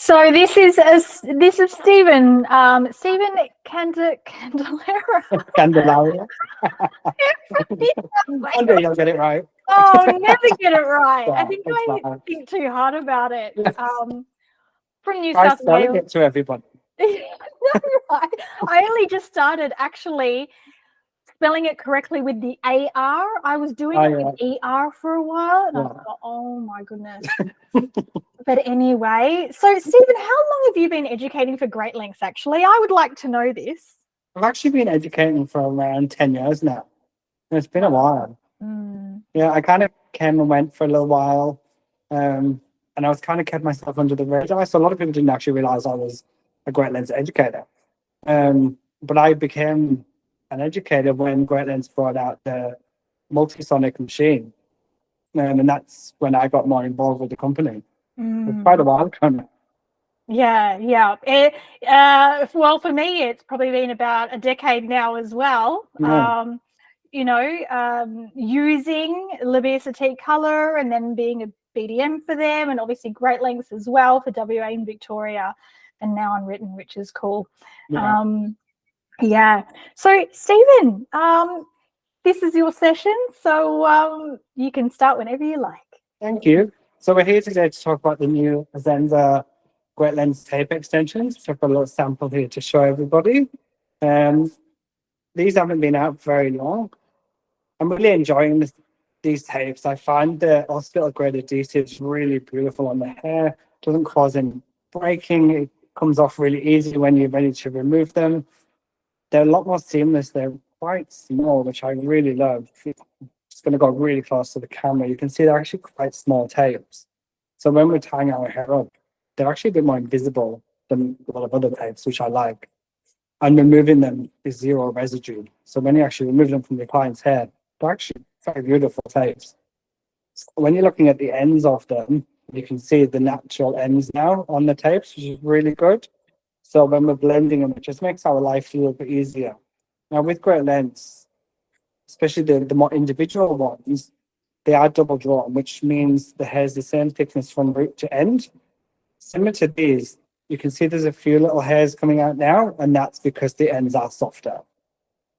So this is Steven Candelaria. Candelaria. Wait, One day you'll get it right. oh, never get it right. I Yeah, think it's I fine. think too hard about it. From New Try South spelling Wales. it to everybody. I only just started actually spelling it correctly with the AR. I was doing it with ER for a while, and I thought, oh my goodness. But anyway, so Steven, how long have you been educating for Great Lengths? Actually, I would like to know this. I've actually been educating for around 10 years now. It's been a while. Yeah, I kind of came and went for a little while. And I was kind of kept myself under the radar. So a lot of people didn't actually realize I was a Great Lengths educator. But I became an educator when Great Lengths brought out the multi-sonic machine. And that's when I got more involved with the company. It's quite a while ago now. Yeah. Well, for me, it's probably been about a decade now as well. Yeah. Using Labiacetique Colour and then being a BDM for them, and obviously Great Lengths as well for WA and Victoria, and now Unwritten, which is cool. Yeah. So, Steven, this is your session, so you can start whenever you like. Thank you. So we're here today to talk about the new Essenza Great Lengths tape extensions. So I've got a little sample here to show everybody. These haven't been out very long. I'm really enjoying these tapes. I find the hospital grade adhesive is really beautiful on the hair. Doesn't cause any breaking. It comes off really easy when you're ready to remove them. They're a lot more seamless. They're quite small, which I really love. It's going to go really close to the camera. You can see they're actually quite small tapes. So when we're tying our hair up, they're actually a bit more invisible than a lot of other tapes, which I like. And removing them is zero residue. So when you actually remove them from your client's hair, they're actually very beautiful tapes. So when you're looking at the ends of them, you can see the natural ends now on the tapes, which is really good. So when we're blending them, it just makes our life a little bit easier. Now with Great Lengths, especially the more individual ones, they are double drawn, which means the hair is the same thickness from root to end. Similar to these, you can see there's a few little hairs coming out now, and that's because the ends are softer.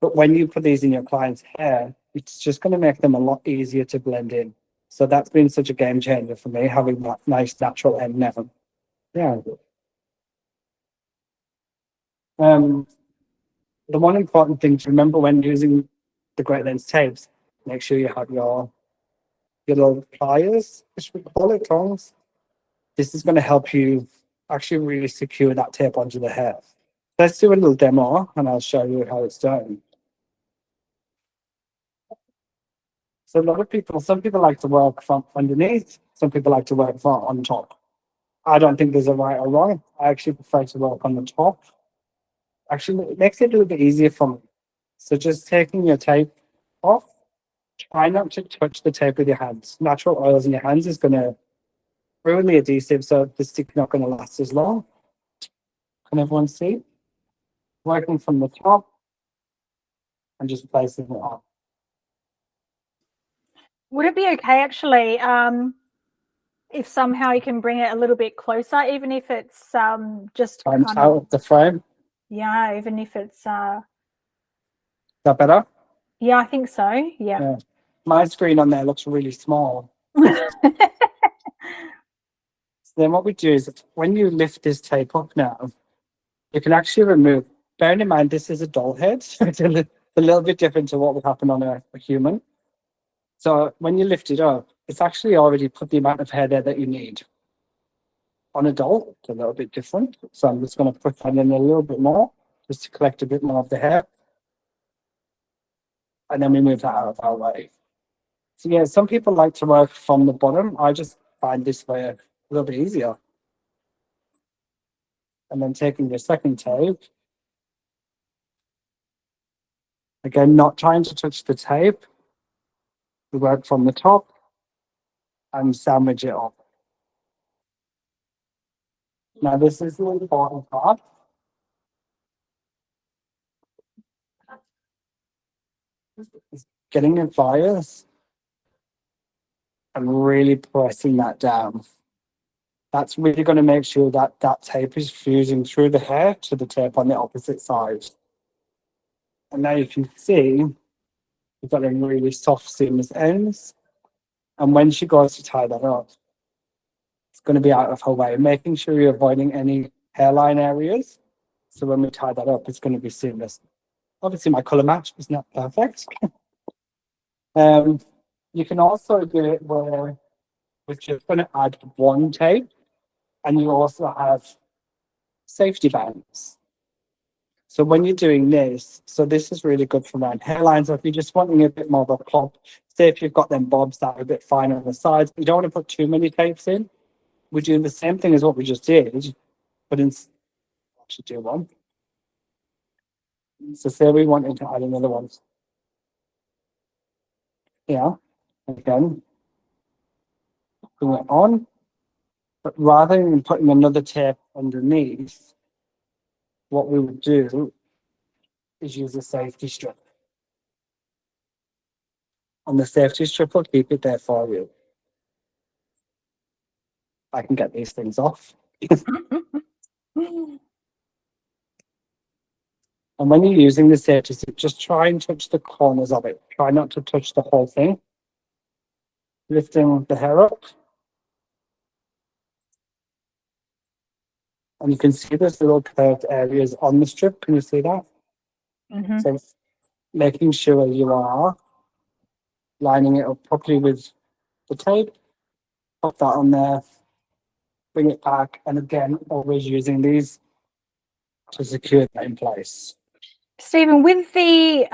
But when you put these in your client's hair, it's just going to make them a lot easier to blend in. So that's been such a game changer for me, having that nice natural end now. Yeah. The one important thing to remember when using the Great Lengths tapes, make sure you have your little pliers, which we call it, tongs. This is going to help you actually really secure that tape onto the hair. Let's do a little demo and I'll show you how it's done. So some people like to work from underneath, some people like to work from on top. I don't think there's a right or wrong. I actually prefer to work on the top. Actually, it makes it a little bit easier for me. So just taking your tape off, try not to touch the tape with your hands. Natural oils in your hands is going to ruin the adhesive, so the stick's not going to last as long. Can everyone see? Working from the top and just placing it on. Would it be okay, actually, if somehow you can bring it a little bit closer, even if it's just kind out of the frame? Yeah, even if it's Is that better? Yeah, I think so. Yeah. My screen on there looks really small. So then what we do is when you lift this tape up now, you can actually remove, bearing in mind this is a doll head, so it's a little bit different to what would happen on a human. So when you lift it up, it's actually already put the amount of hair there that you need. On a doll, it's a little bit different. So I'm just going to put that in a little bit more, just to collect a bit more of the hair. And then we move that out of our way. So yeah, some people like to work from the bottom. I just find this way a little bit easier. And then taking your second tape. Again, not trying to touch the tape. We work from the top and sandwich it up. Now this is the important part. Is getting your pliers and really pressing that down. That's really going to make sure that that tape is fusing through the hair to the tape on the opposite side. And now you can see we've got them really soft, seamless ends. And when she goes to tie that up, it's going to be out of her way, making sure you're avoiding any hairline areas. So when we tie that up, it's going to be seamless. Obviously, my color match is not perfect. You can also do it where we're just going to add one tape, and you also have safety bands. So when you're doing this, so this is really good for around hairlines, or if you're just wanting a bit more of a pop, say if you've got them bobs that are a bit finer on the sides, you don't want to put too many tapes in. We're doing the same thing as what we just did, but actually do one. So say we wanted to add another one. Yeah, again, bring it on, but rather than putting another tape underneath, what we would do is use a safety strip. And the safety strip will keep it there for you. I can get these things off. And when you're using the safety strip, just try and touch the corners of it. Try not to touch the whole thing. Lifting the hair up. And you can see there's little curved areas on the strip. Can you see that? Mm-hmm. So making sure you are lining it up properly with the tape. Pop that on there. Bring it back. And again, always using these to secure that in place. Stephen, with the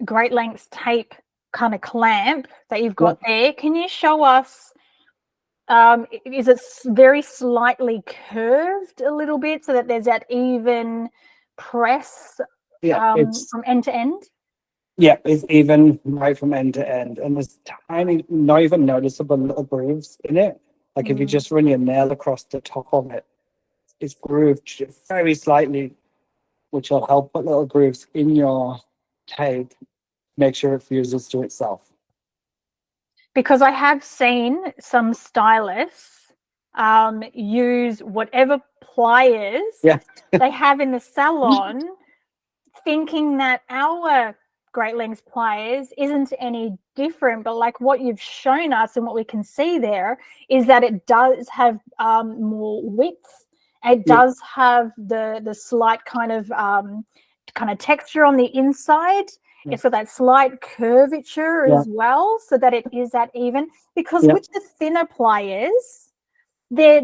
Great Lengths tape kind of clamp that you've got there, can you show us, is it very slightly curved a little bit so that there's that even press from end to end? Yeah, it's even right from end to end. And there's tiny, not even noticeable little grooves in it. Like if you just run your nail across the top of it, it's grooved very slightly, which will help put little grooves in your tape, make sure it fuses to itself. Because I have seen some stylists use whatever pliers they have in the salon, thinking that our Great Lengths pliers isn't any different, but like what you've shown us and what we can see there is that it does have more width. It does have the slight kind of texture on the inside. It's got that slight curvature as well, so that it is that even. Because with the thinner pliers, they're,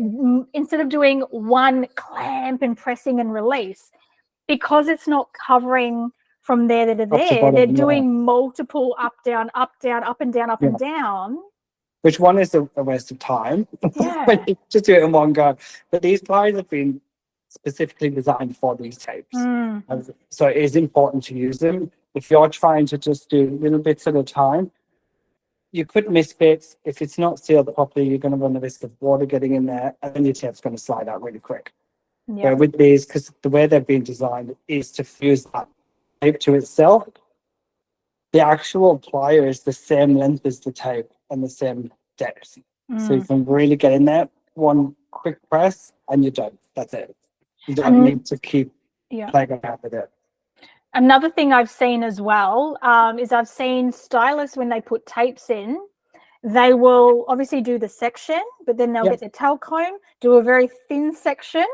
instead of doing one clamp and pressing and release, because it's not covering from there to there, they're doing multiple up, down, up and down, up and down. Which one is a waste of time. When you just do it in one go. But these pliers have been specifically designed for these tapes. So it is important to use them. If you're trying to just do little bits at a time, you could miss bits. If it's not sealed properly, you're going to run the risk of water getting in there, and then your tape's going to slide out really quick. Where with these, because the way they've been designed is to fuse that tape to itself, the actual plier is the same length as the tape and the same depth. So you can really get in there, one quick press, and you're done. That's it. You don't need to keep playing around with it. Another thing I've seen as well is I've seen stylists, when they put tapes in, they will obviously do the section, but then they'll get their tail comb, do a very thin section,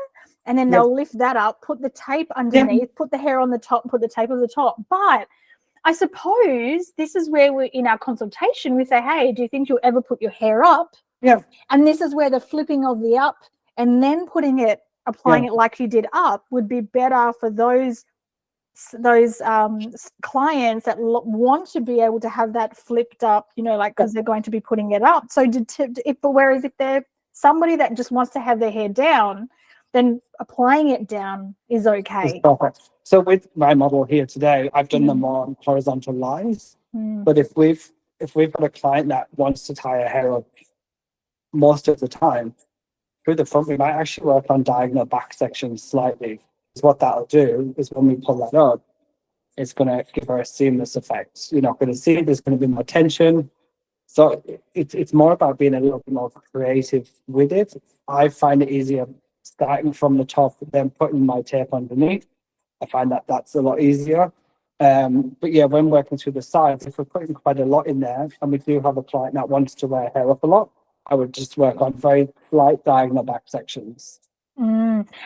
and then they'll lift that up, put the tape underneath, put the hair on the top, put the tape on the top. But I suppose this is where we're in our consultation, we say, hey, do you think you'll ever put your hair up? And this is where the flipping of the up and then applying it like you did up would be better for those clients that want to be able to have that flipped up, because they're going to be putting it up. So whereas if they're somebody that just wants to have their hair down, then applying it down is okay. So with my model here today, I've done them on horizontal lines. But if we've got a client that wants to tie a hair up most of the time, through the front, we might actually work on diagonal back sections slightly. Because what that'll do is when we pull that up, it's going to give her a seamless effect. You're not going to see it. There's going to be more tension. So it's more about being a little bit more creative with it. I find it easier starting from the top, then putting my tape underneath. I find that that's a lot easier. But yeah, when working through the sides, if we're putting quite a lot in there, and we do have a client that wants to wear hair up a lot, I would just work on very light diagonal back sections.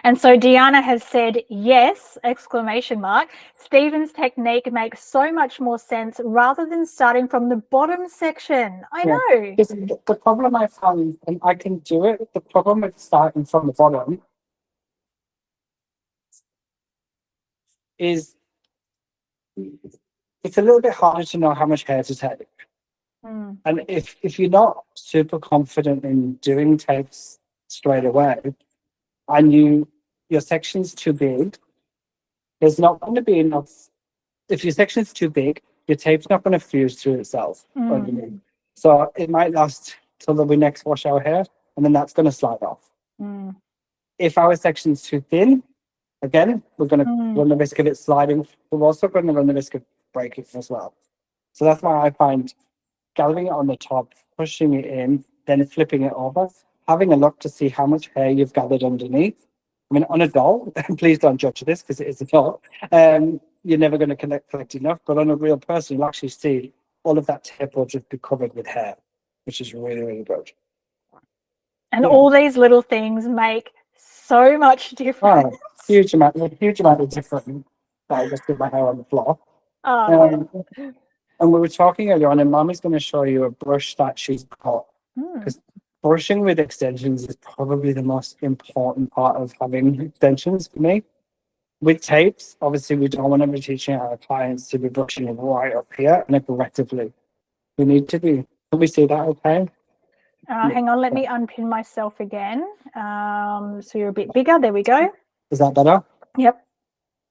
And so Deanna has said, yes, exclamation mark. Steven's technique makes so much more sense rather than starting from the bottom section. I know. The problem I found, and I can do it, the problem with starting from the bottom is it's a little bit harder to know how much hair to take. And if you're not super confident in doing tapes straight away, and your section's too big, there's not going to be enough. If your section's too big, your tape's not going to fuse through itself underneath. So it might last till we next wash our hair, and then that's going to slide off. If our section's too thin, again, we're going to run the risk of it sliding. We're also going to run the risk of breaking as well. So that's why I find gathering it on the top, pushing it in, then flipping it over, having a look to see how much hair you've gathered underneath. I mean, on a doll, please don't judge this because it is a doll. You're never going to collect enough, but on a real person, you'll actually see all of that tape will just be covered with hair, which is really, really good. And all these little things make so much difference. Huge amount of difference. I just did my hair on the floor. And we were talking earlier on, and Mommy's going to show you a brush that she's got. Because brushing with extensions is probably the most important part of having extensions for me. With tapes, obviously, we don't want to be teaching our clients to be brushing right up here and aggressively. We need to be. Can we see that okay? Hang on, let me unpin myself again. So you're a bit bigger. There we go. Is that better? Yep.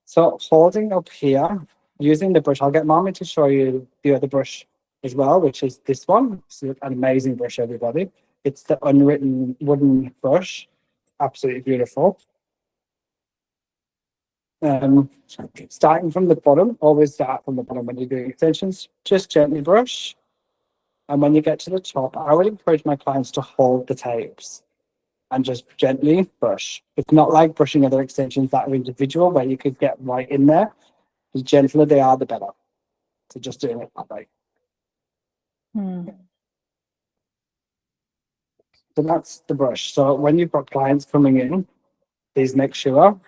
So holding up here, using the brush, I'll get Mommy to show you the other brush as well, which is this one. It's an amazing brush, everybody. It's the Unwritten wooden brush. Absolutely beautiful. Starting from the bottom, always start from the bottom when you're doing extensions. Just gently brush. And when you get to the top, I would encourage my clients to hold the tapes and just gently brush. It's not like brushing other extensions that are individual where you could get right in there. The gentler they are, the better. So just doing it that way. So that's the brush. So when you've got clients coming in, please make sure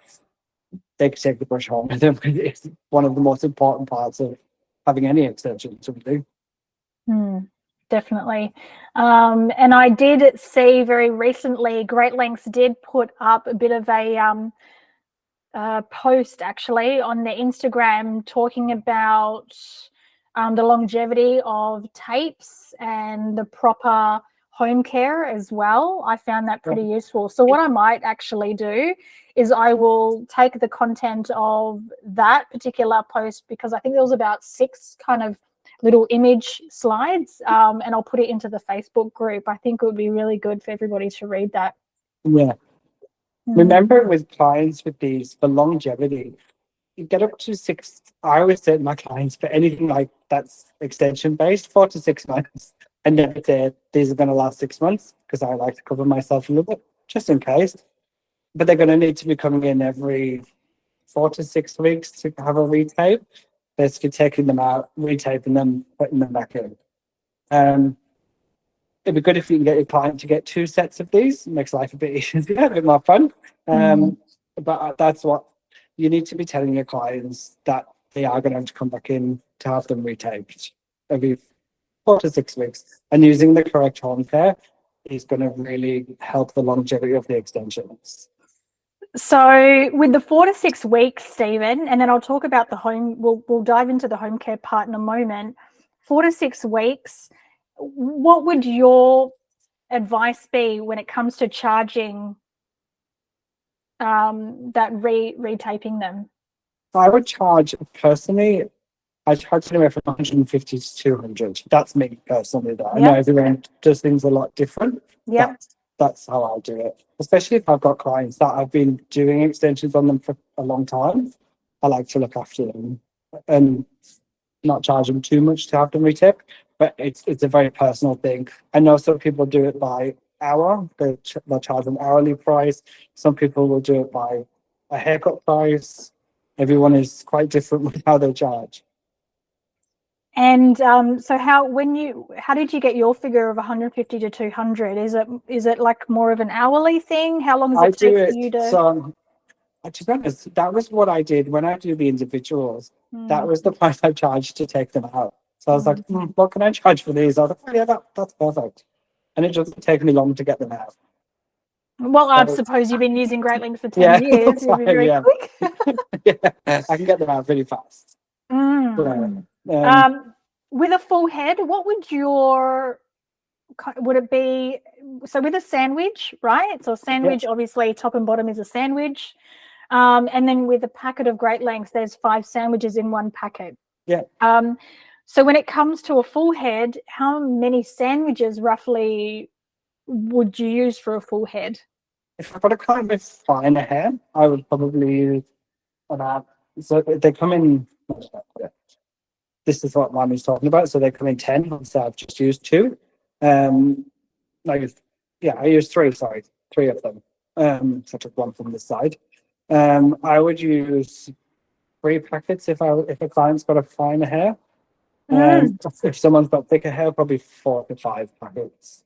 they can take the brush home with them. It's one of the most important parts of having any extension to do. Definitely. And I did see very recently, Great Lengths did put up a bit of a post actually on their Instagram talking about the longevity of tapes and the proper home care as well. I found that pretty useful. So what I might actually do is I will take the content of that particular post, because I think there was about 6 kind of little image slides, and I'll put it into the Facebook group. I think it would be really good for everybody to read that. Yeah. Remember, with clients with these, for longevity, you get up to 6. I always say to my clients, for anything like that's extension based, 4 to 6 months. And never say these are going to last 6 months, because I like to cover myself a little bit just in case. But they're going to need to be coming in every 4 to 6 weeks to have a retape. Basically taking them out, retaping them, putting them back in. It'd be good if you can get your client to get 2 sets of these. It makes life a bit easier, a bit more fun. But that's what you need to be telling your clients, that they are going to have to come back in to have them retaped every 4 to 6 weeks. And using the correct home care is going to really help the longevity of the extensions. So with the 4 to 6 weeks, Steven, and then I'll talk about the home, we'll dive into the home care part in a moment. 4 to 6 weeks, what would your advice be when it comes to charging that retaping them? I would charge, personally, I charge anywhere from 150 to 200. That's me personally. I know everyone does things a lot different. That's how I do it. Especially if I've got clients that I've been doing extensions on them for a long time. I like to look after them and not charge them too much to have them retaped. but it's a very personal thing. I know some people do it by hour, they'll charge an hourly price. Some people will do it by a haircut price. Everyone is quite different with how they charge. And so how did you get your figure of 150 to 200? Is it like more of an hourly thing? How long does it take for you to? So, to be honest, that was what I did when I do the individuals. That was the price I charged to take them out. So I was like, what can I charge for these? I was like, oh, yeah, that's perfect. And it doesn't take me long to get them out. Well, I suppose you've been using Great Links for 10 Yeah, years. You'll be very quick. Yeah, I can get them out really fast. With a full head, what would it be? So with a sandwich, right? So a sandwich, obviously top and bottom is a sandwich. And then with a packet of Great Lengths, there's 5 sandwiches in one packet. Yeah. So when it comes to a full head, how many sandwiches roughly would you use for a full head? If I've got a client with finer hair, I would probably use about, so they come in, this is what mine was talking about, so they come in 10, so I've just used 2. I used 3 of them. So I took 1 from this side. I would use 3 packets if a client's got a finer hair. If someone's got thicker hair, probably 4 to 5 packets.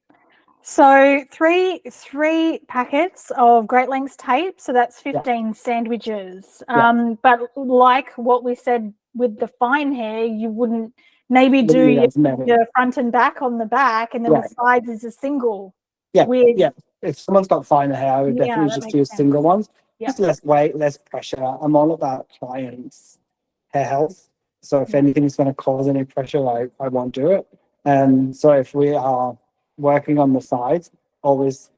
So three packets of Great Lengths tape, so that's 15 sandwiches. But like what we said with the fine hair, you wouldn't maybe do your front and back on the back, and then the sides is a single. If someone's got finer hair, I would definitely just use single ones. Just less weight, less pressure. I'm all about clients' hair health. So if anything's going to cause any pressure, I won't do it. So if we are working on the sides, I always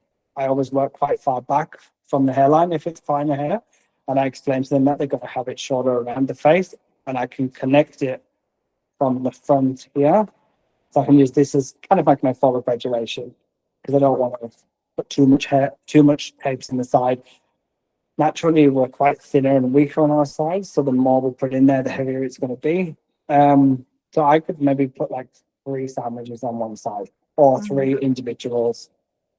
work quite far back from the hairline if it's finer hair, and I explain to them that they've got to have it shorter around the face, and I can connect it from the front here. So I can use this as kind of like my follow graduation, because I don't want to put too much tapes in the side. Naturally, we're quite thinner and weaker on our sides, so the more we put in there, the heavier it's going to be. So I could maybe put like 3 sandwiches on one side, or 3 individuals,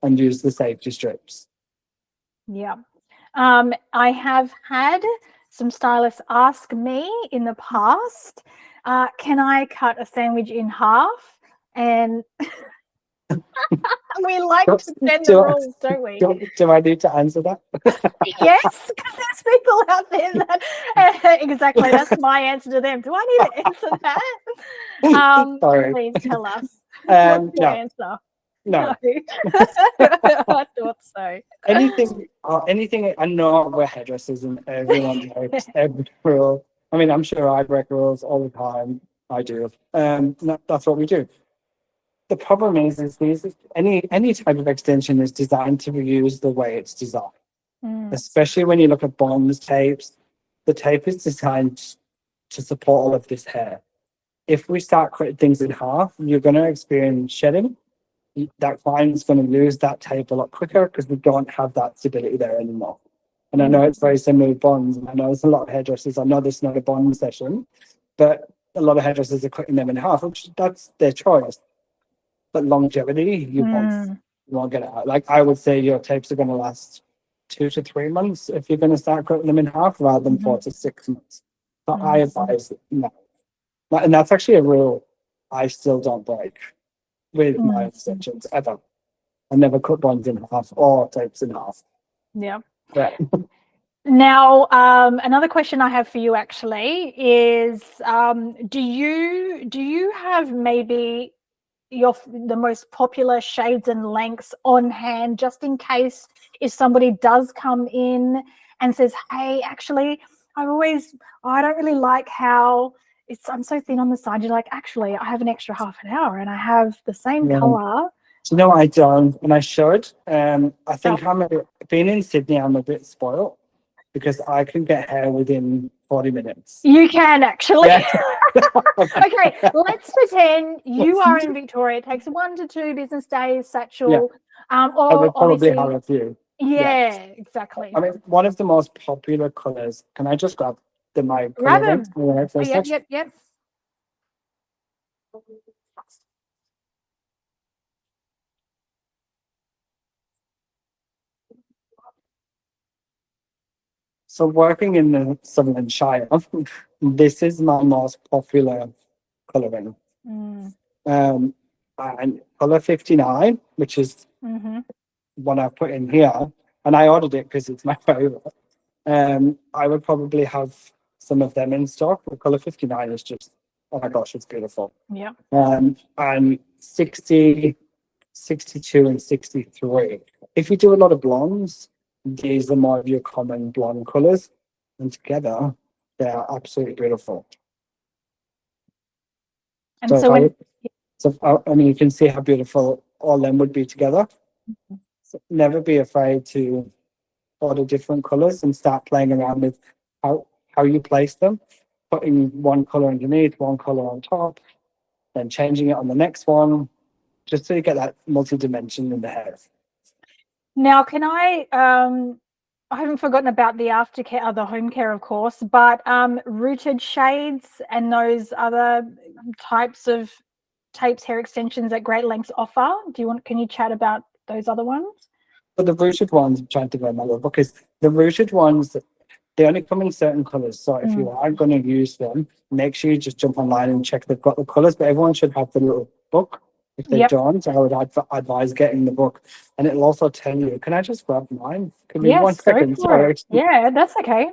and use the safety strips. Yeah. I have had some stylists ask me in the past, can I cut a sandwich in half? And we like to bend the rules, don't we? Do I need to answer that? Yes, because there's people out there that exactly, that's my answer to them. Do I need to answer that? Sorry. Please tell us. What's your answer? No. I thought so. Anything. I know we're hairdressers and everyone knows every rule. I mean, I'm sure I break rules all the time. I do. That's what we do. The problem is any type of extension is designed to be used the way it's designed. Especially when you look at bonds tapes, the tape is designed to support all of this hair. If we start cutting things in half, you're going to experience shedding. That client's going to lose that tape a lot quicker because we don't have that stability there anymore. And I know it's very similar with bonds, and I know there's a lot of hairdressers. I know this is not a bond session, but a lot of hairdressers are cutting them in half, which that's their choice. But longevity, you won't get it out. Like I would say, your tapes are going to last 2 to 3 months if you're going to start cutting them in half, rather than 4 to 6 months. So I advise no, and that's actually a rule I still don't break with my extensions ever. I never cut bonds in half or tapes in half. Yeah. Yeah. Now, another question I have for you actually is, do you have maybe the most popular shades and lengths on hand, just in case if somebody does come in and says, hey, actually, I don't really like how I'm so thin on the side. You're like, actually, I have an extra half an hour and I have the same color. No, I don't, and I should. I think being in Sydney, I'm a bit spoiled because I can get hair within 40 minutes. You can actually. Yeah. Okay, let's pretend you are in Victoria. It takes 1 to 2 business days, Satchel. Yeah. Or I would probably have a few. Yeah, exactly. I mean, one of the most popular colors. Can I just grab my grab them? Yep. So working in the Sutherland Shire, this is my most popular colouring. And colour 59, which is what I put in here, and I ordered it because it's my favourite. I would probably have some of them in stock. The colour 59 is just, oh my gosh, it's beautiful. Yeah. And 60, 62 and 63. If you do a lot of blondes, these are more of your common blonde colours, and together they're absolutely beautiful. And I mean, you can see how beautiful all them would be together. So never be afraid to order different colours and start playing around with how you place them, putting one colour underneath, one colour on top, then changing it on the next one, just so you get that multi-dimension in the hair. Now, can I haven't forgotten about the aftercare, the home care, of course, but rooted shades and those other types of tapes, hair extensions that Great Lengths offer. Can you chat about those other ones? But the rooted ones, I'm trying to go in my book, because the rooted ones, they only come in certain colours. So if you are going to use them, make sure you just jump online and check they've got the colours. But everyone should have the little book. If they don't, I would advise getting the book. And it'll also tell you, can I just grab mine? Give me 1 second. Sorry. Yeah, that's okay.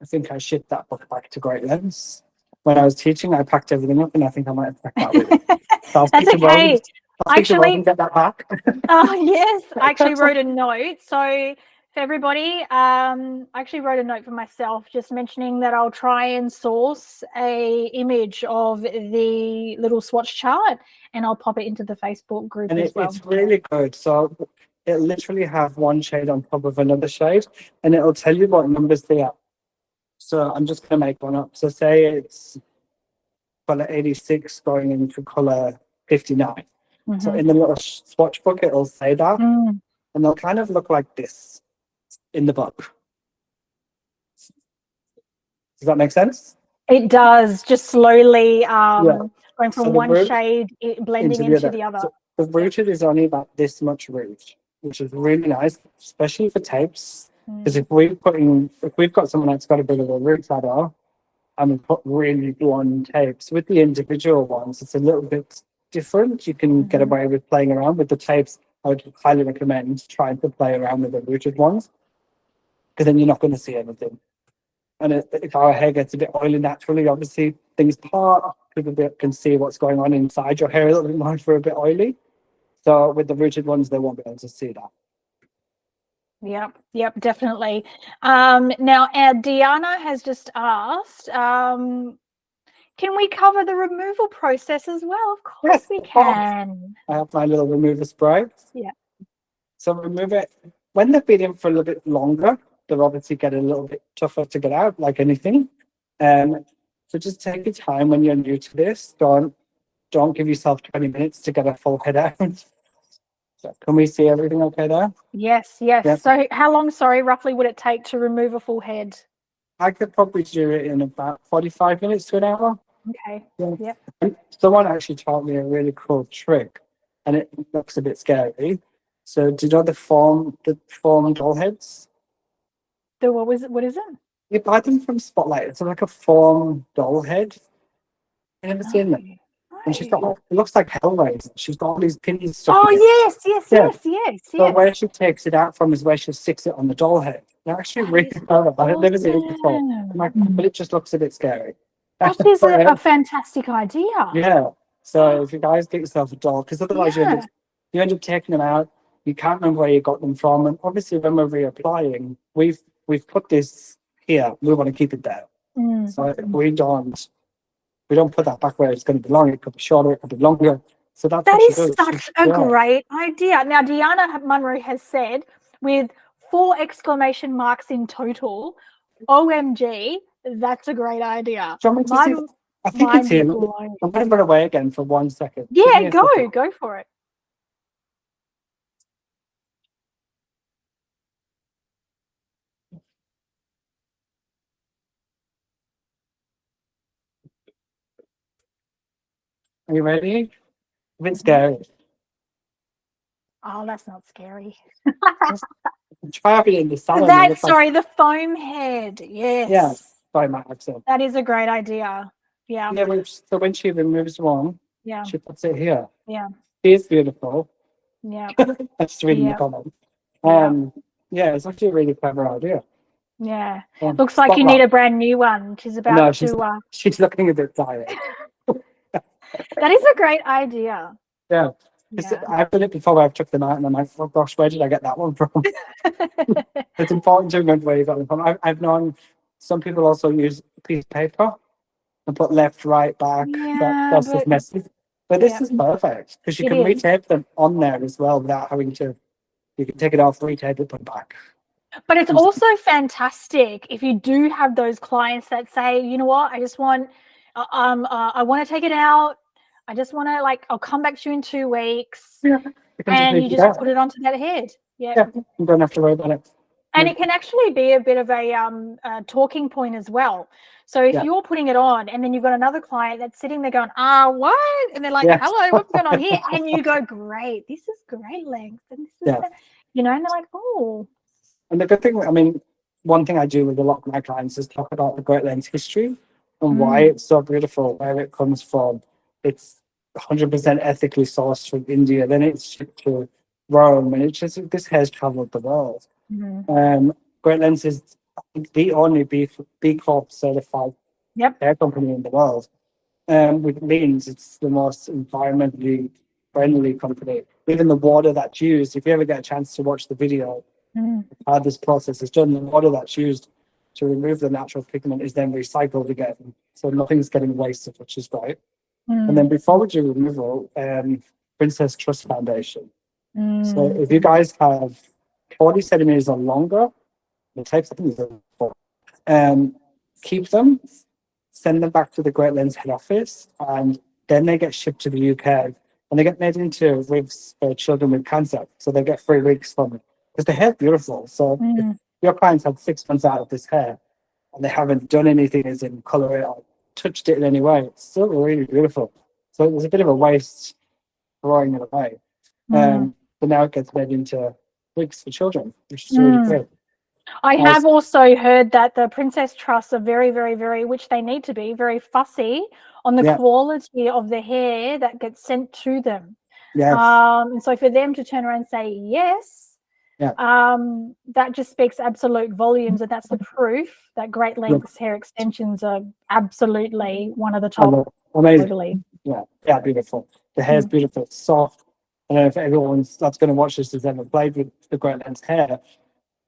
I think I shipped that book back to Great Lengths. When I was teaching, I packed everything up, and I think I might have packed that with me. So That's okay. I'll speak to Rob and get that back. Oh, yes. I actually wrote a note. So for everybody, I actually wrote a note for myself just mentioning that I'll try and source a image of the little swatch chart and I'll pop it into the Facebook group as well. It's really good. So it'll literally have one shade on top of another shade, and it'll tell you what numbers they are. So I'm just going to make one up. So say it's colour 86 going into colour 59. So in the little swatch book, it'll say that, and they'll kind of look like this in the book. Does that make sense? It does, just slowly going from one shade blending into the other. So the rooted is only about this much root, which is really nice, especially for tapes. Because if we've got someone that's got a bit of a root shadow, and we put really blonde tapes with the individual ones, it's a little bit different. You can get away with playing around with the tapes. I would highly recommend trying to play around with the rooted ones, because then you're not going to see anything. And if our hair gets a bit oily naturally, obviously things part, people can see what's going on inside your hair a little bit more if we're a bit oily. So with the rooted ones, they won't be able to see that. Yep, definitely. Now, Diana has just asked, can we cover the removal process as well? Of course we can. I have my little remover spray. Yeah. So remove it. When they've been in for a little bit longer, they'll obviously get a little bit tougher to get out, like anything. So just take your time when you're new to this. Don't give yourself 20 minutes to get a full head out. So can we see everything okay there? Yes. Yep. So how long, roughly would it take to remove a full head? I could probably do it in about 45 minutes to an hour. Okay. Yeah. Yep. Someone actually taught me a really cool trick, and it looks a bit scary. So do you know the foam doll heads? What is it? You buy them from Spotlight. It's like a foam doll head. I've never seen them. And she's got it looks like Hellraiser. She's got all these pins stuff. Oh, yes. So where she takes it out from is where she sticks it on the doll head. They're actually really clever. I've never seen it before. But it just looks a bit scary. That is a fantastic idea. Yeah. So if you guys get yourself a doll, because otherwise you end up taking them out. You can't remember where you got them from. And obviously when we're reapplying, we've put this here. We want to keep it there. So we don't put that back where it's going to belong. It could be shorter, it could be longer. So that is such a great idea. Now, Deanna Munro has said, with 4 exclamation marks in total, OMG, That's a great idea. Do you want me to see? I think it's Mind here. blown. I'm going to run away again for 1 second. Give Yeah, me a second. go for it. Are you ready? A bit scary. Oh, that's not scary. Try having it in the salon. Sorry, the foam head. Yes. Yeah, sorry, my accent. That is a great idea. Yeah. Yeah, so when she removes one, Yeah. she puts it here. Yeah. It is beautiful. Yeah. I'm just reading the Yeah. comments. Yeah. Yeah, it's actually a really clever idea. Yeah. Looks like you need a brand new one. She's about No, to. she's looking a bit tired. That is a great idea. Yeah. Yeah. I've done it before where I've took them out and I'm like, oh gosh, where did I get that one from? It's important to remember where you got them from. I've known some people also use a piece of paper and put left, right, back. Yeah, That's just messy. But this is perfect because you can retape them on there as well without having to. You can take it off, retape it, put it back. But it's also fantastic if you do have those clients that say, you know what, I just want, I want to take it out. I just want to I'll come back to you in 2 weeks. Yeah. And you just put it onto that head. Yeah. You don't have to worry about it. And it can actually be a bit of a talking point as well. So if you're putting it on and then you've got another client that's sitting there going, what? And they're like, hello, what's going on here? And you go, great, this is great length. And this is, and they're like, oh. And the good thing, I mean, one thing I do with a lot of my clients is talk about the Great Lens history and why it's so beautiful, where it comes from. It's 100% ethically sourced from India. Then it's shipped to Rome, and it's just this hair's traveled the world. Great Lens is the only B Corp certified hair company in the world, which means it's the most environmentally friendly company. Even the water that's used, if you ever get a chance to watch the video, how this process is done, the water that's used to remove the natural pigment is then recycled again. So nothing's getting wasted, which is great. And then before we do removal, Princess Trust Foundation. So if you guys have 40 centimeters or longer, the types of things keep them, send them back to the Great Lens head office, and then they get shipped to the UK and they get made into wigs for children with cancer. So they get 3 weeks from it. Because the hair's beautiful. So if your clients had 6 months out of this hair and they haven't done anything as in color it or touched it in any way, it's still really beautiful. So it was a bit of a waste throwing it away. But now it gets made into wigs for children, which is really good. I have also heard that the Princess Trusts are very, very, very, which they need to be, very fussy on the quality of the hair that gets sent to them. Yes. And so for them to turn around and say yes, that just speaks absolute volumes, and that's the proof that Great Lengths hair extensions are absolutely one of the top. Amazing. Totally. Yeah, beautiful. The hair's beautiful, it's soft. I don't know if everyone that's going to watch this has ever played with the Great Lens hair,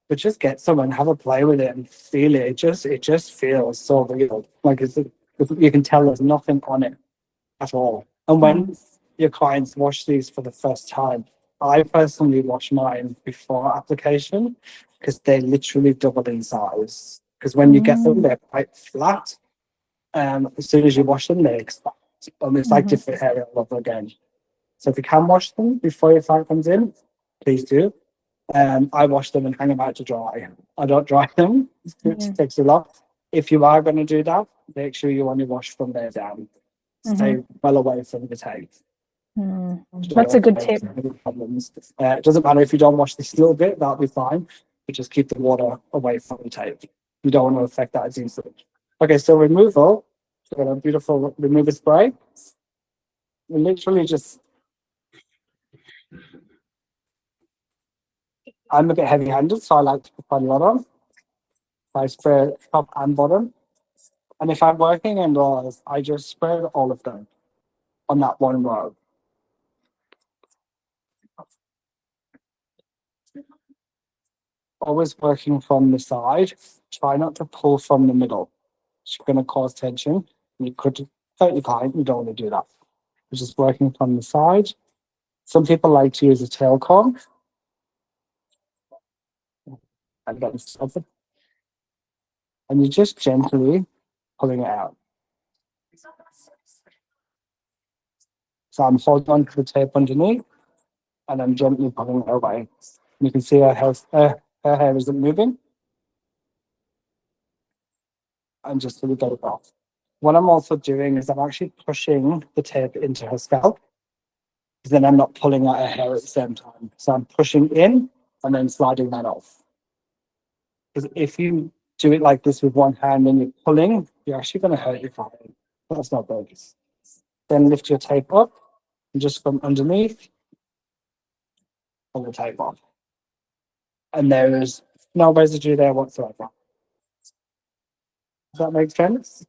but just get someone, have a play with it and feel it. It just feels so real. Like you can tell there's nothing on it at all. And when your clients wash these for the first time, I personally wash mine before application because they literally double in size. Because when you get them, they're quite flat. As soon as you wash them, they expand. And it's like different hair all over again. So if you can wash them before your client comes in, please do. I wash them and hang them out to dry. I don't dry them. It takes a lot. If you are going to do that, make sure you only wash from there down. Stay well away from the tape. That's a good tip. It doesn't matter if you don't wash this little bit, that'll be fine. But just keep the water away from the tape. You don't want to affect that as easily. Okay, so removal. So got a beautiful remover spray. We literally just. I'm a bit heavy-handed, so I like to put quite a lot on. I spray top and bottom. And if I'm working indoors, I just spray all of them on that one row. Always working from the side. Try not to pull from the middle. It's going to cause tension. You could hurt your client. You don't want to do that. You're just working from the side. Some people like to use a tail comb. And then stop it. and you're just gently pulling it out. So I'm holding on to the tape underneath, and I'm gently pulling it away. You can see her hair isn't moving. And just so we get it off. What I'm also doing is I'm actually pushing the tape into her scalp, because then I'm not pulling out her hair at the same time. So I'm pushing in and then sliding that off. Because if you do it like this with one hand and you're pulling, you're actually going to hurt your client. That's not good. Then lift your tape up and just from underneath, pull the tape off. And there is no residue there whatsoever. Does that make sense?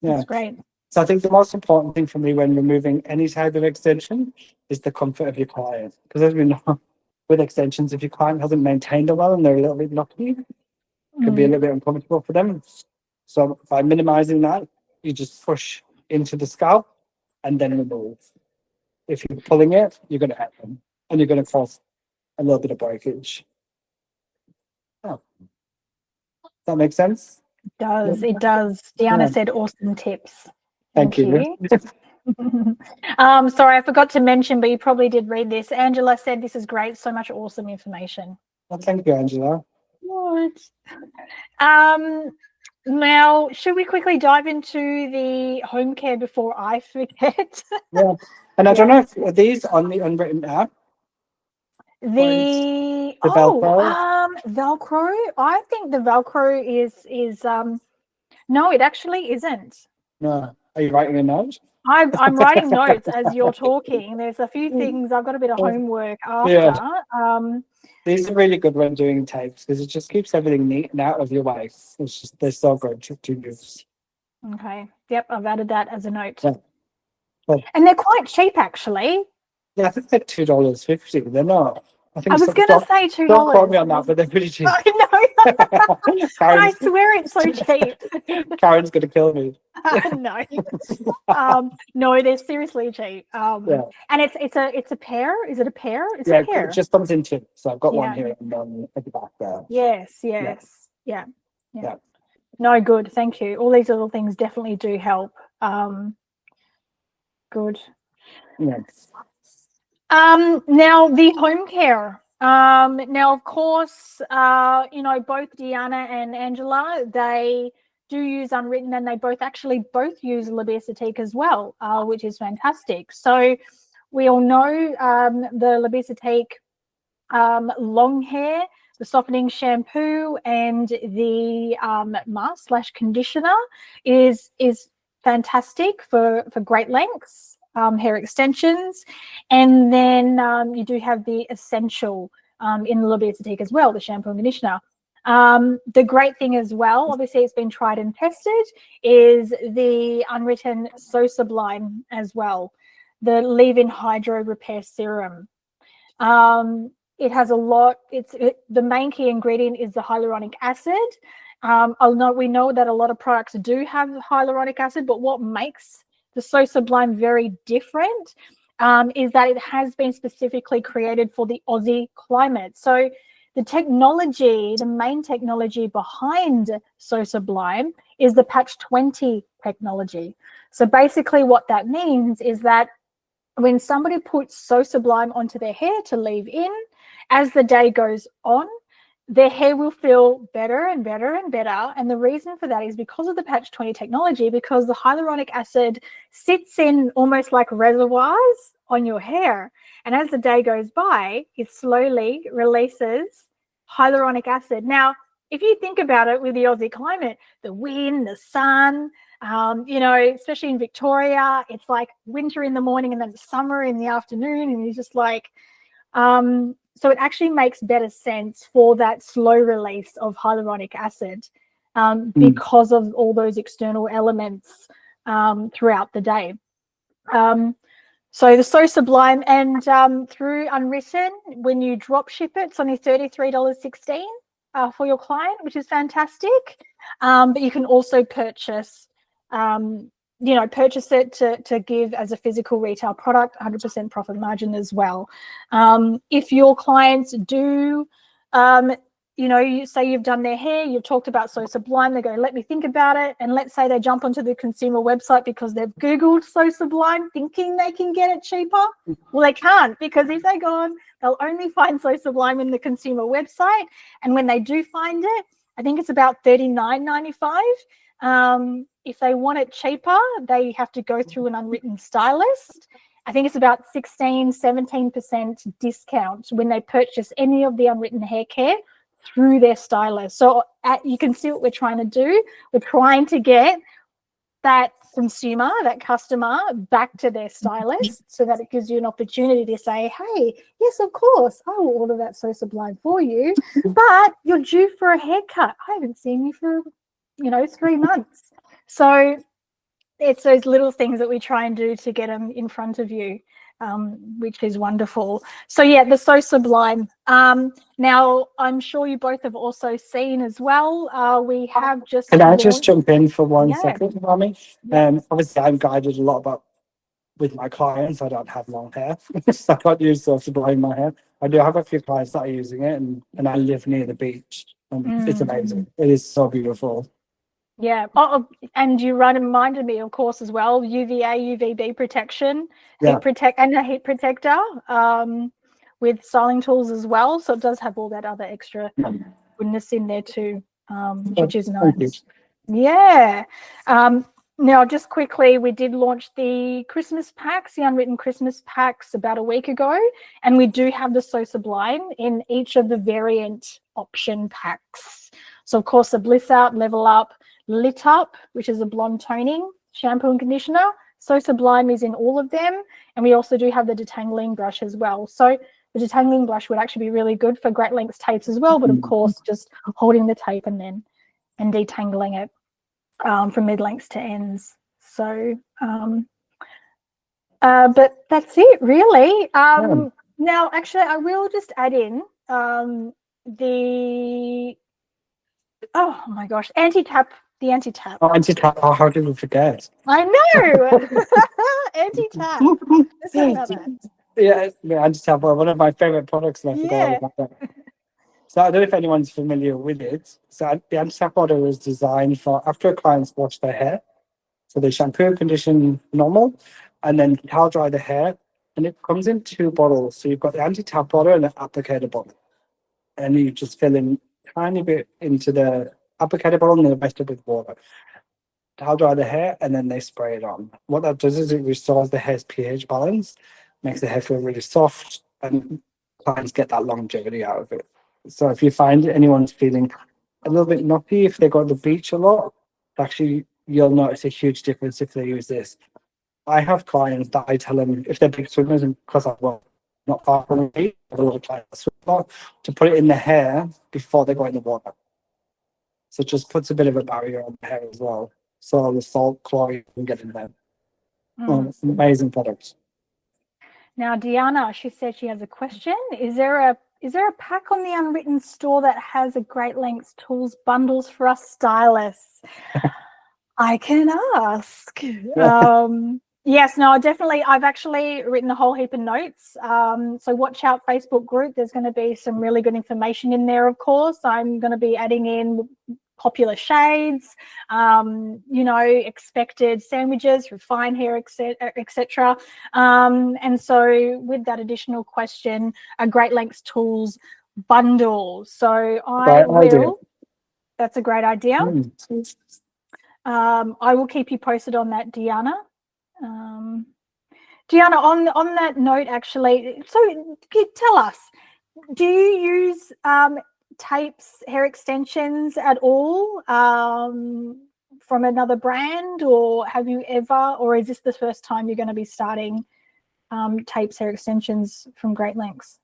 Yeah. That's great. So I think the most important thing for me when removing any type of extension is the comfort of your client. Because as we know, with extensions, if your client hasn't maintained it well and they're a little bit lucky, it can be a little bit uncomfortable for them. So by minimizing that, you just push into the scalp and then remove. If you're pulling it, you're going to hurt them and you're going to cause a little bit of breakage. Oh. Does that make sense? It does. Deanna said awesome tips. Thank you. Sorry, I forgot to mention, but you probably did read this. Angela said, this is great. So much awesome information. Well, thank you, Angela. What? Now, should we quickly dive into the home care before I forget? Yeah. And I don't know if are these on the Unwritten app. The Velcro? Velcro. I think the Velcro is no, it actually isn't. No. Are you writing a note? I'm writing notes as you're talking. There's a few things. I've got a bit of homework after. Yeah. These are really good when doing tapes because it just keeps everything neat and out of your way. It's just they're so good to use. Okay. Yep, I've added that as a note. Yeah. Well, and they're quite cheap, actually. Yeah, I think they're $2.50. They're not. I was going to say $2. Don't quote me on that, but they're pretty cheap. I know. I swear it's so cheap. Karen's going to kill me. No. No, they're seriously cheap. Yeah. And it's a pair. Is it a pair? It's a pair. It just comes in two. So I've got one here and one at the back there. Yes. Yeah. No, good. Thank you. All these little things definitely do help. Good. Yes. Now the home care. Now of course, both Deanna and Angela, they do use Unwritten, and they both use Labisatique as well, which is fantastic. So we all know the Labisatique long hair, the softening shampoo, and the mask/conditioner is fantastic for great lengths. Hair extensions, and then you do have the essential in the Labisatique as well, the shampoo and conditioner. The great thing as well, obviously it's been tried and tested, is the Unwritten So Sublime as well, the leave-in hydro repair serum. It has a lot. The main key ingredient is the hyaluronic acid. We know that a lot of products do have hyaluronic acid, but what makes the So Sublime very different is that it has been specifically created for the Aussie climate. So the main technology behind So Sublime is the Patch 20 technology. So basically what that means is that when somebody puts So Sublime onto their hair to leave in, as the day goes on, their hair will feel better and better and better. And the reason for that is because of the Patch 20 technology, because the hyaluronic acid sits in almost like reservoirs on your hair. And as the day goes by, it slowly releases hyaluronic acid. Now, if you think about it with the Aussie climate, the wind, the sun, especially in Victoria, it's like winter in the morning and then summer in the afternoon. And you're just like, so it actually makes better sense for that slow release of hyaluronic acid because of all those external elements throughout the day. So the So Sublime, and through Unwritten, when you drop ship it, it's only $33.16 for your client, which is fantastic. But you can also purchase it to give as a physical retail product, 100% profit margin as well. If your clients do you know, you say you've done their hair, you've talked about So Sublime, they go, let me think about it. And let's say they jump onto the consumer website because they've Googled So Sublime thinking they can get it cheaper. Well, they can't, because if they go on, they'll only find So Sublime in the consumer website. And when they do find it, I think it's about $39.95. If they want it cheaper, they have to go through an Unwritten stylist. I think it's about 17% discount when they purchase any of the Unwritten hair care through their stylist. So you can see what we're trying to do. We're trying to get that consumer, that customer, back to their stylist, so that it gives you an opportunity to say, hey, yes, of course, I will order that So Sublime for you, but you're due for a haircut. I haven't seen you for, 3 months. So it's those little things that we try and do to get them in front of you, which is wonderful. So yeah, the So Sublime. Now, I'm sure you both have also seen as well, we have just Can I just jump in for one second, Mommy? Yeah. Obviously, I'm guided a lot about with my clients. I don't have long hair, so I can't use So Sublime in my hair. I do have a few clients that are using it, and I live near the beach. It's amazing. It is so beautiful. Yeah. Oh, and you reminded me, of course, as well, UVA, UVB protection, heat and a heat protector, with styling tools as well. So it does have all that other extra goodness in there too, which is nice. Yeah. Now, just quickly, we did launch the Christmas packs, the Unwritten Christmas packs, about a week ago, and we do have the So Sublime in each of the variant option packs. So, of course, the Bliss Out, Level Up, Lit Up, which is a blonde toning shampoo and conditioner. So Sublime is in all of them. And we also do have the detangling brush as well. So the detangling brush would actually be really good for great length tapes as well. But of course, just holding the tape and detangling it from mid lengths to ends. So, but that's it really. Now, actually, I will just add in oh my gosh, anti-tap. The anti-tap. Oh, anti-tap. Oh, how did we forget? I know. Anti-tap. Let's talk about that. Yeah, anti-tap. One of my favorite products, and I forgot about that. So I don't know if anyone's familiar with it. So the anti-tap powder was designed for after clients wash their hair. So they shampoo and condition normal, and then towel dry the hair. And it comes in 2 bottles. So you've got the anti-tap bottle and the applicator bottle. And you just fill in a tiny bit into the applicator bottle and then the rest of it with water. Towel dry the hair, and then they spray it on. What that does is it restores the hair's pH balance, makes the hair feel really soft, and clients get that longevity out of it. So if you find anyone's feeling a little bit nuppy, if they go to the beach a lot, actually you'll notice a huge difference if they use this. I have clients that I tell them, if they're big swimmers, and because I work not far from the beach, I have a lot of clients that swim a lot, to put it in the hair before they go in the water. So it just puts a bit of a barrier on the hair as well. So the salt, chlorine can get in there. It's an amazing product. Now, Deanna, she said she has a question. Is there a pack on the Unwritten store that has a Great Lengths tools bundles for us stylists? I can ask. Yes, no, definitely. I've actually written a whole heap of notes. So watch out, Facebook group. There's going to be some really good information in there, of course. I'm going to be adding in popular shades, expected sandwiches for fine hair, etc. And so with that additional question, a Great Lengths tools bundle. So that's a great idea. I will keep you posted on that, Deanna. Deanna, on that note, actually, so tell us, do you use tapes, hair extensions at all from another brand, or have you ever, or is this the first time you're going to be starting tapes, hair extensions from Great Lengths?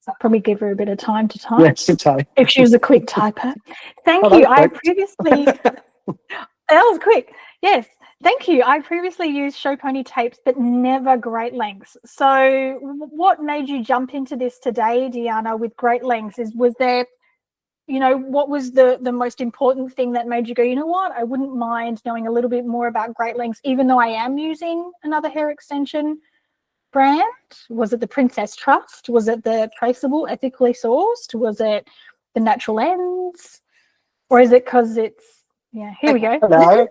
So I'll probably give her a bit of time to type. Yes, if she was a quick typer. Thank you. I previously that was quick. Yes. Thank you. I previously used show pony tapes, but never Great Lengths. So what made you jump into this today, Deanna, with Great Lengths? Was there, what was the most important thing that made you go, you know what, I wouldn't mind knowing a little bit more about Great Lengths, even though I am using another hair extension brand? Was it the Princess Trust? Was it the Traceable, ethically sourced? Was it the Natural Lens? Or is it because it's, yeah, here we go. Hello.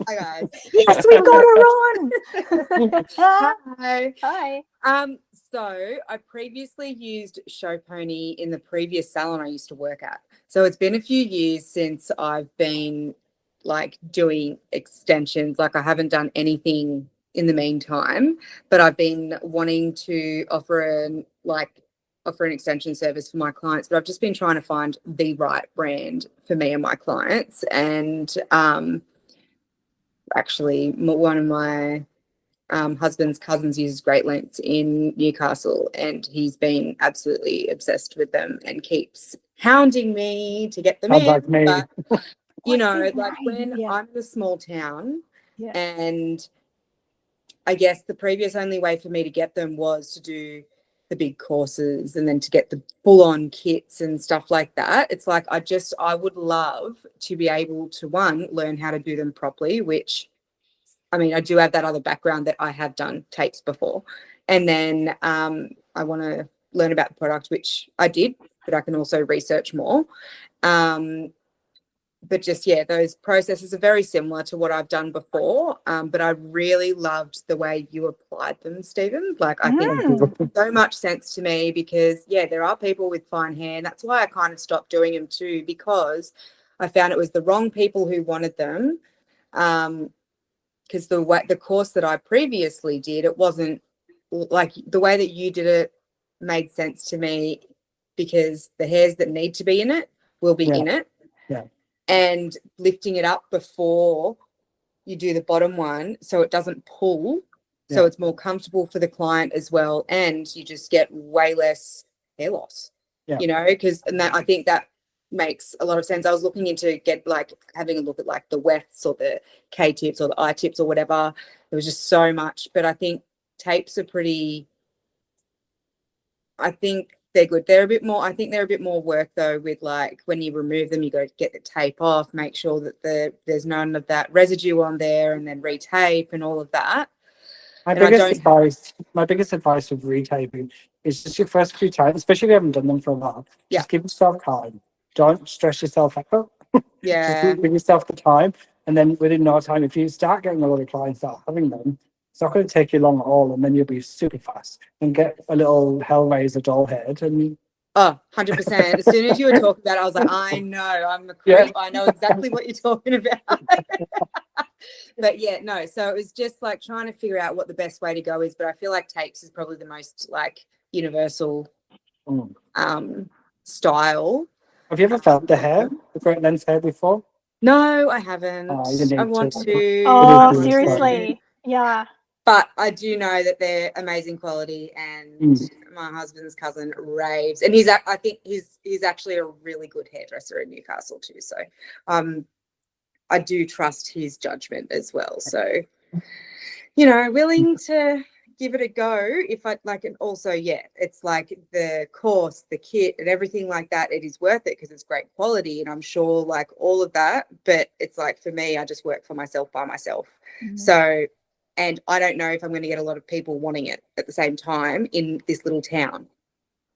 Hi guys. Yes, we got her on. Hi. Hi. So I previously used Show Pony in the previous salon I used to work at. So it's been a few years since I've been like doing extensions. Like I haven't done anything in the meantime, but I've been wanting to offer an extension service for my clients, but I've just been trying to find the right brand for me and my clients. And actually one of my husband's cousins uses Great Lengths in Newcastle, and he's been absolutely obsessed with them and keeps hounding me to get them Sounds in. like me. But you What's know, his like name? when Yeah. I'm in a small town, Yeah. and I guess the previous only way for me to get them was to do the big courses and then to get the full-on kits and stuff like that. It's like I would love to be able to learn how to do them properly, which I mean, I do have that other background that I have done tapes before. And then I want to learn about the product, which I did, but I can also research more. But just, yeah, those processes are very similar to what I've done before. But I really loved the way you applied them, Stephen. Like, I think it makes so much sense to me because, yeah, there are people with fine hair. And that's why I kind of stopped doing them too, because I found it was the wrong people who wanted them. Because the course that I previously did, it wasn't like the way that you did it made sense to me because the hairs that need to be in it will be in it. Yeah. And lifting it up before you do the bottom one so it doesn't pull, so it's more comfortable for the client as well, and you just get way less hair loss. You know, because I think that makes a lot of sense. I was looking into having a look at like the wefts or the K tips or the I tips or whatever. There was just so much, but I think tapes are I think they're good. I think they're a bit more work though with like when you remove them, you go to get the tape off, make sure that there's none of that residue on there and then retape and all of that. My biggest advice with retaping is just your first few times, especially if you haven't done them for a while. Just give yourself time. Don't stress yourself out. Yeah. Just give yourself the time. And then within no time, if you start getting a lot of clients that are having them, it's not going to take you long at all. And then you'll be super fast and get a little Hellraiser doll head. And 100%. As soon as you were talking about it, I was like, I know, I'm a creep. I know exactly what you're talking about. But yeah, no. So it was just like trying to figure out what the best way to go is. But I feel like tapes is probably the most like universal style. Have you ever felt the Great Lens hair before? No, I haven't. I want to. Oh, seriously. Yeah. But I do know that they're amazing quality, and my husband's cousin raves, and I think he's actually a really good hairdresser in Newcastle too. So, I do trust his judgment as well. So, you know, willing to give it a go if I like. And also, yeah, it's like the course, the kit, and everything like that. It is worth it because it's great quality, and I'm sure like all of that. But it's like for me, I just work for myself by myself. So. And I don't know if I'm going to get a lot of people wanting it at the same time in this little town.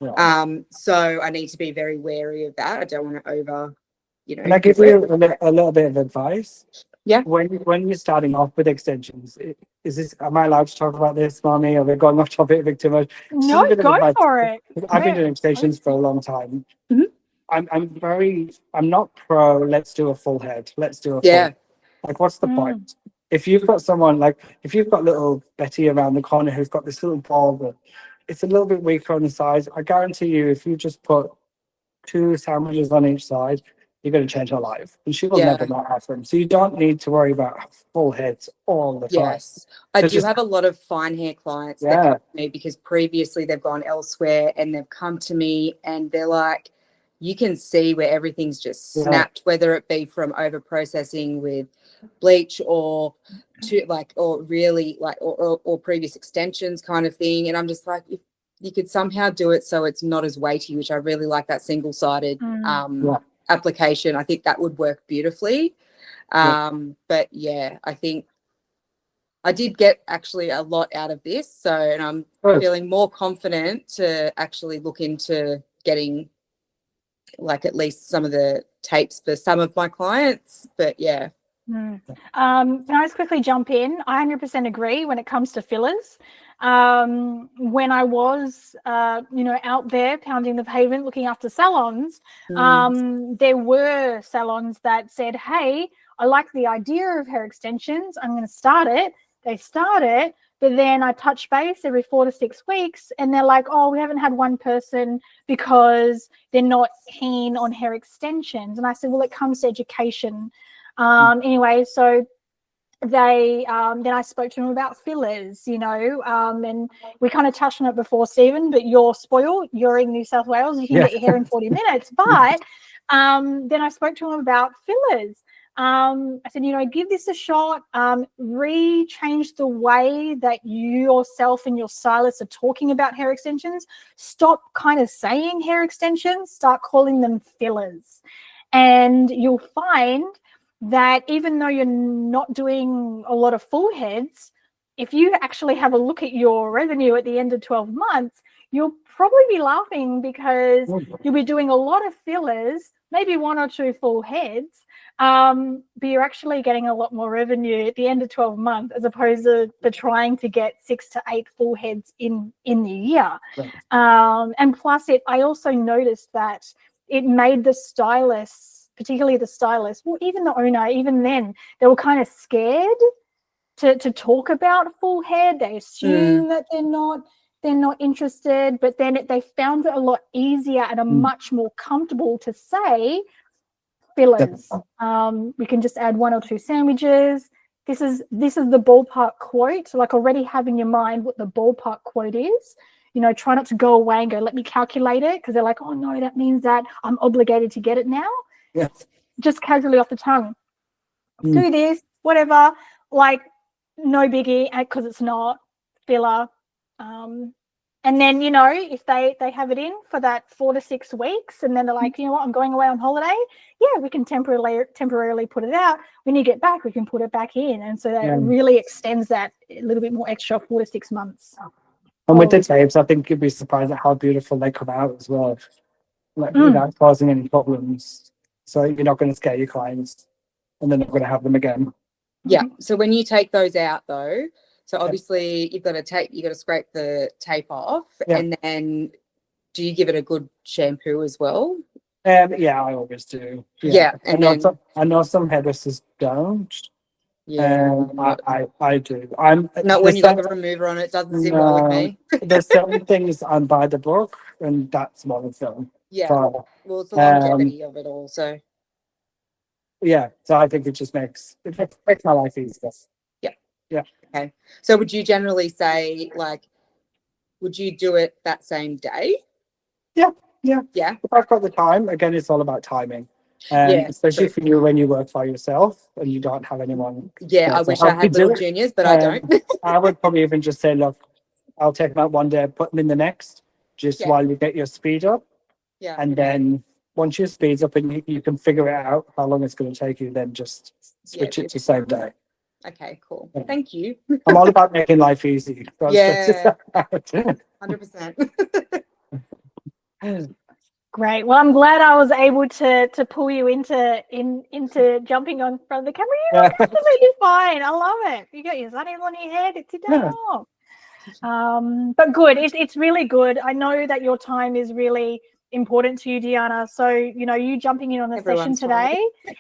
Yeah. So I need to be very wary of that. I don't want to Can I give you a little bit of advice? Yeah. When you're starting off with extensions, am I allowed to talk about this, Mommy? Are we going off topic a bit too much? No, go for it. I've been doing extensions for a long time. I'm not pro, let's do a full head. Let's do a full head. Like, what's the point? If you've got if you've got little Betty around the corner who's got this little ball that it's a little bit weaker on the sides, I guarantee you, if you just put 2 sandwiches on each side, you're going to change her life. And she will never not have them. So you don't need to worry about full heads all the time. Yes. I do have a lot of fine hair clients that come to me because previously they've gone elsewhere and they've come to me and they're like, you can see where everything's just snapped, whether it be from over processing with bleach or previous extensions kind of thing. And I'm just like, if you could somehow do it so it's not as weighty, which I really like that single-sided application. I think that would work beautifully. But yeah, I think I did get actually a lot out of this. So, and I'm feeling more confident to actually look into getting like at least some of the tapes for some of my clients. But yeah. Can I just quickly jump in? I 100% agree when it comes to fillers. When I was, out there pounding the pavement, looking after salons, there were salons that said, hey, I like the idea of hair extensions. I'm going to start it. They start it, but then I touch base every 4 to 6 weeks and they're like, oh, we haven't had one person because they're not keen on hair extensions. And I said, well, it comes to education. Anyway, so they then I spoke to them about fillers, and we kind of touched on it before, Stephen, but you're spoiled. You're in New South Wales. You can get your hair in 40 minutes. But then I spoke to them about fillers. I said, give this a shot, change the way that you yourself and your stylist are talking about hair extensions. Stop kind of saying hair extensions, start calling them fillers. And you'll find that even though you're not doing a lot of full heads, if you actually have a look at your revenue at the end of 12 months, you'll probably be laughing because you'll be doing a lot of fillers, maybe 1 or 2 full heads, but you're actually getting a lot more revenue at the end of 12 months as opposed to trying to get 6 to 8 full heads in the year. Right. And plus I also noticed that it made the stylists, particularly the stylist, well, even the owner, even then, they were kind of scared to talk about full hair. They assume that they're not interested, but then they found it a lot easier and a much more comfortable to say fillers. We can just add 1 or 2 sandwiches. This is the ballpark quote. So like already have in your mind what the ballpark quote is. Try not to go away and go, let me calculate it, because they're like, oh no, that means that I'm obligated to get it now. Yes. Just casually off the tongue. Do this, whatever, like no biggie, because it's not filler. And then, if they have it in for that 4 to 6 weeks and then they're like, you know what, I'm going away on holiday. Yeah, we can temporarily put it out. When you get back, we can put it back in. And so that really extends that a little bit more extra 4 to 6 months. And with the tapes, I think you'd be surprised at how beautiful they come out as well, like without causing any problems. So you're not going to scare your clients and they're not going to have them again. Yeah. So when you take those out though, so obviously you've got to scrape the tape off, and then do you give it a good shampoo as well? Yeah, I always do. Yeah. I know some hairdressers don't. Yeah, I do. Not when you got the remover on, it doesn't sit well with me. There's certain things I'm by the book, and that's one of them. Yeah. Well, it's the longevity of it all. So. Yeah. So I think it just makes my life easier. Yeah. Okay. So would you generally say, like, would you do it that same day? Yeah. Yeah. If I've got the time, again, it's all about timing. Especially for you when you work by yourself and you don't have anyone. Yeah, I wish I had little juniors, but I don't. I would probably even just say, look, I'll take them out one day, put them in the next, just while you get your speed up. Yeah. And then once your speed's up and you can figure it out how long it's going to take you, then just switch it to same day. Okay, cool. Yeah. Thank you. I'm all about making life easy. So 100%. Great. Well, I'm glad I was able to pull you into jumping on front of the camera. You look absolutely fine. I love it. You got your sunnies on your head. It's your day off. But good. It's really good. I know that your time is really important to you, Deanna. So, you jumping in on the session today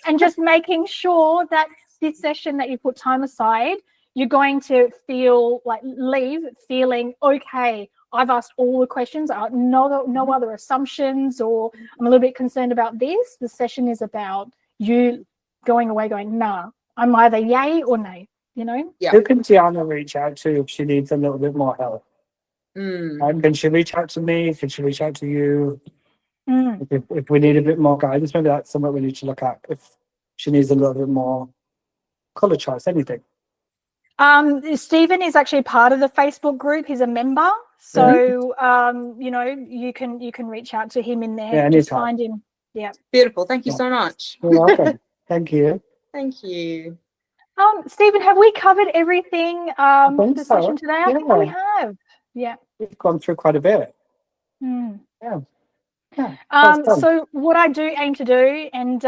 and just making sure that this session that you put time aside, you're going to leave feeling okay. I've asked all the questions. No other assumptions, or I'm a little bit concerned about this. The session is about you going away going, nah, I'm either yay or nay, Yeah. Who can Tiana reach out to if she needs a little bit more help? Can she reach out to me? Can she reach out to you? If we need a bit more guidance, maybe that's something we need to look at. If she needs a little bit more colour choice, anything. Stephen is actually part of the Facebook group. He's a member. So, you can reach out to him in there. Yeah, just find him. Yeah. Beautiful. Thank you so much. You're welcome. Thank you. Thank you. Stephen, have we covered everything for think the so. session today? I think we have. Yeah. We've gone through quite a bit. Mm. Yeah. Yeah. So what I do aim to do, and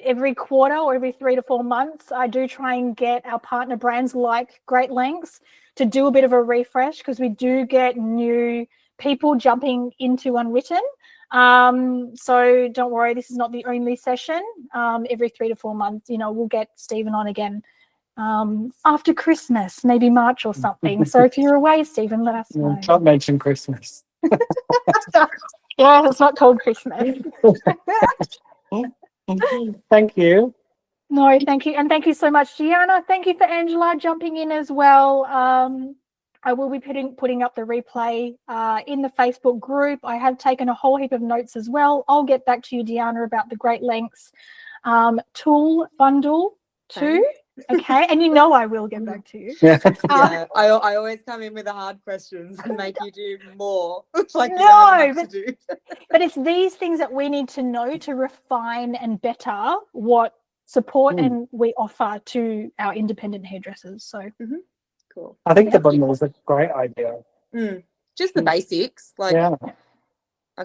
every quarter or every 3 to 4 months, I do try and get our partner brands like Great Lengths to do a bit of a refresh, because we do get new people jumping into Unwritten. So don't worry, this is not the only session. Every 3 to 4 months, we'll get Stephen on again after Christmas, maybe March or something. So if you're away, Stephen, let us know. Don't mention Christmas. Yeah, it's not called Christmas. Thank you. No, thank you. And thank you so much, Gianna. Thank you for Angela jumping in as well. I will be putting up the replay in the Facebook group. I have taken a whole heap of notes as well. I'll get back to you, Diana, about the Great Lengths tool bundle too. Okay, and I will get back to you. Yeah. Yeah, I always come in with the hard questions and make you do more. Like you No, don't have enough to do. But it's these things that we need to know to refine and better what support and we offer to our independent hairdressers. So Cool. I think the bundle is a great idea. Just the basics. Like I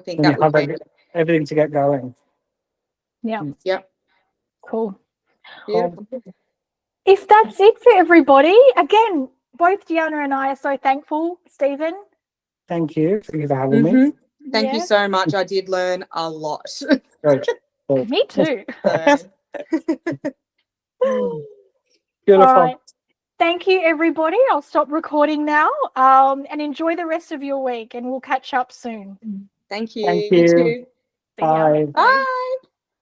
think And that you have would be everything to get going. yeah. Yep. Cool. Beautiful. If that's it for everybody, again, both Gianna and I are so thankful, Stephen. Thank you. Thank you for having me. Thank you so much. I did learn a lot. Great. Me too. Beautiful. All right. Thank you, everybody. I'll stop recording now, and enjoy the rest of your week, and we'll catch up soon. Thank you. Thank You you. too. Bye. Bye.